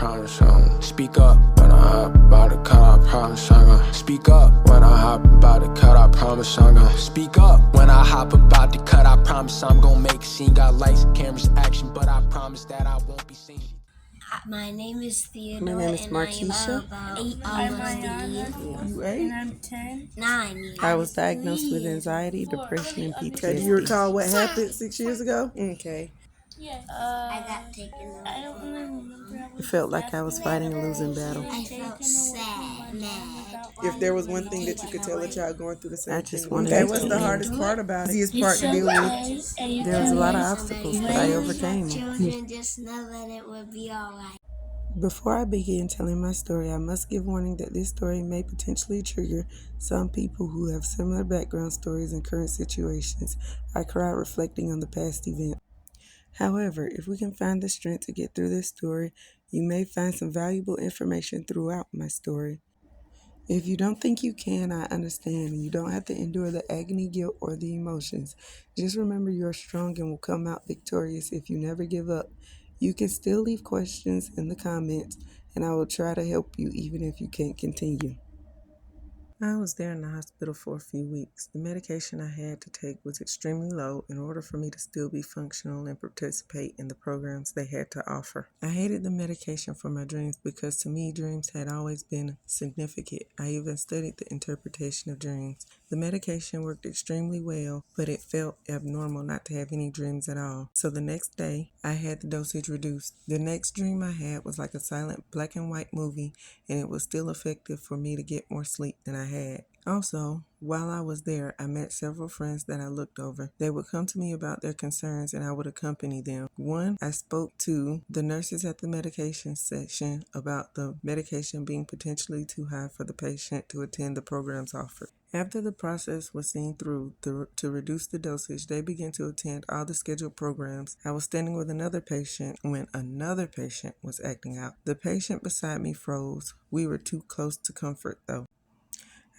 promise I'm gonna speak up when I hop about to cut. I promise I'm gonna speak up when I hop about to cut. I promise I'm gonna speak up when I hop about to cut. I promise I'm gonna make a scene. Got lights, cameras, action, but I promise that I won't be seen. My name is Theodore. My name is and I am Markeisha. about 8 I'm years Mariana, old. You 8? and I'm 10. 9 years. I was diagnosed with 3 years anxiety, old. depression, and Okay, do you PTSD. recall what happened 6 years ago? Okay. Yes. I got taken away. I don't really remember. It felt like I was fighting a losing battle. I felt sad, mad. If there was one thing that you could tell a child going through the same I just thing, wanted okay, to what's fit the in. hardest part about it? Easiest part to deal with? There was a lot of obstacles, but I overcame them. Children, just know that it will be alright. Before I begin telling my story, I must give warning that this story may potentially trigger some people who have similar background stories and current situations. I cried reflecting on the past event. However, if we can find the strength to get through this story, you may find some valuable information throughout my story. If you don't think you can, I understand, and you don't have to endure the agony, guilt, or the emotions. Just remember you're strong and will come out victorious if you never give up. You can still leave questions in the comments, and I will try to help you even if you can't continue. I was there in the hospital for a few weeks. The medication I had to take was extremely low in order for me to still be functional and participate in the programs they had to offer. I hated the medication for my dreams because to me dreams had always been significant. I even studied the interpretation of dreams. The medication worked extremely well, but it felt abnormal not to have any dreams at all. So the next day, I had the dosage reduced. The next dream I had was like a silent black and white movie, and it was still effective for me to get more sleep than I had. Also, while I was there, I met several friends that I looked over. They would come to me about their concerns and I would accompany them. One, I spoke to the nurses at the medication section about the medication being potentially too high for the patient to attend the programs offered. After the process was seen through to reduce the dosage, they began to attend all the scheduled programs. I was standing with another patient when another patient was acting out. The patient beside me froze. We were too close to comfort though.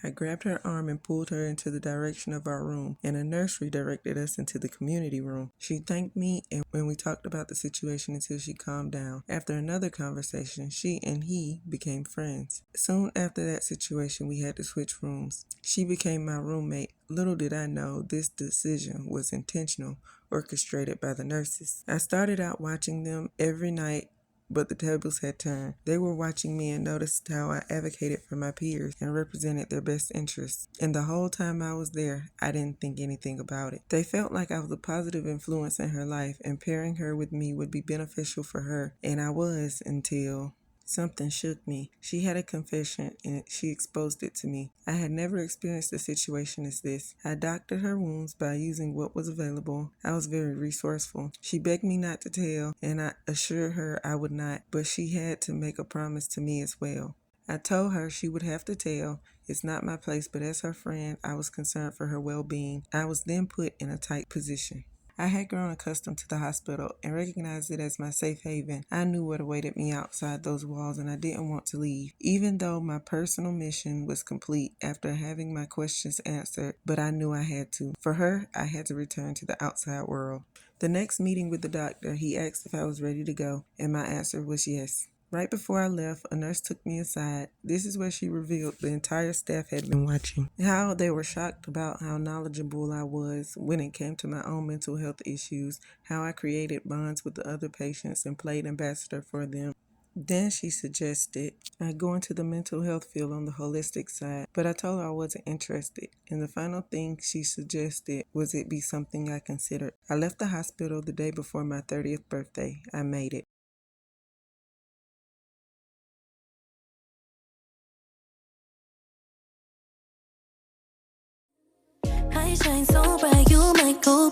I grabbed her arm and pulled her into the direction of our room, and a nurse redirected us into the community room. She thanked me, and when we talked about the situation until she calmed down. After another conversation, she and he became friends. Soon after that situation, we had to switch rooms. She became my roommate. Little did I know this decision was intentional, orchestrated by the nurses. I started out watching them every night, but the tables had turned. They were watching me and noticed how I advocated for my peers and represented their best interests. And the whole time I was there, I didn't think anything about it. They felt like I was a positive influence in her life, and pairing her with me would be beneficial for her. And I was until something shook me. She had a confession and she exposed it to me. I had never experienced a situation as this. I doctored her wounds by using what was available. I was very resourceful. She begged me not to tell, and I assured her I would not, but she had to make a promise to me as well. I told her she would have to tell. It's not my place, but as her friend, I was concerned for her well-being. I was then put in a tight position. I had grown accustomed to the hospital and recognized it as my safe haven. I knew what awaited me outside those walls, and I didn't want to leave, even though my personal mission was complete after having my questions answered, but I knew I had to. For her, I had to return to the outside world. The next meeting with the doctor, he asked if I was ready to go, and my answer was yes. Right before I left, a nurse took me aside. This is where she revealed the entire staff had been watching. How they were shocked about how knowledgeable I was when it came to my own mental health issues, how I created bonds with the other patients and played ambassador for them. Then she suggested I go into the mental health field on the holistic side, but I told her I wasn't interested. And the final thing she suggested was it be something I considered. I left the hospital the day before my 30th birthday. I made it. I shine so bright, you might go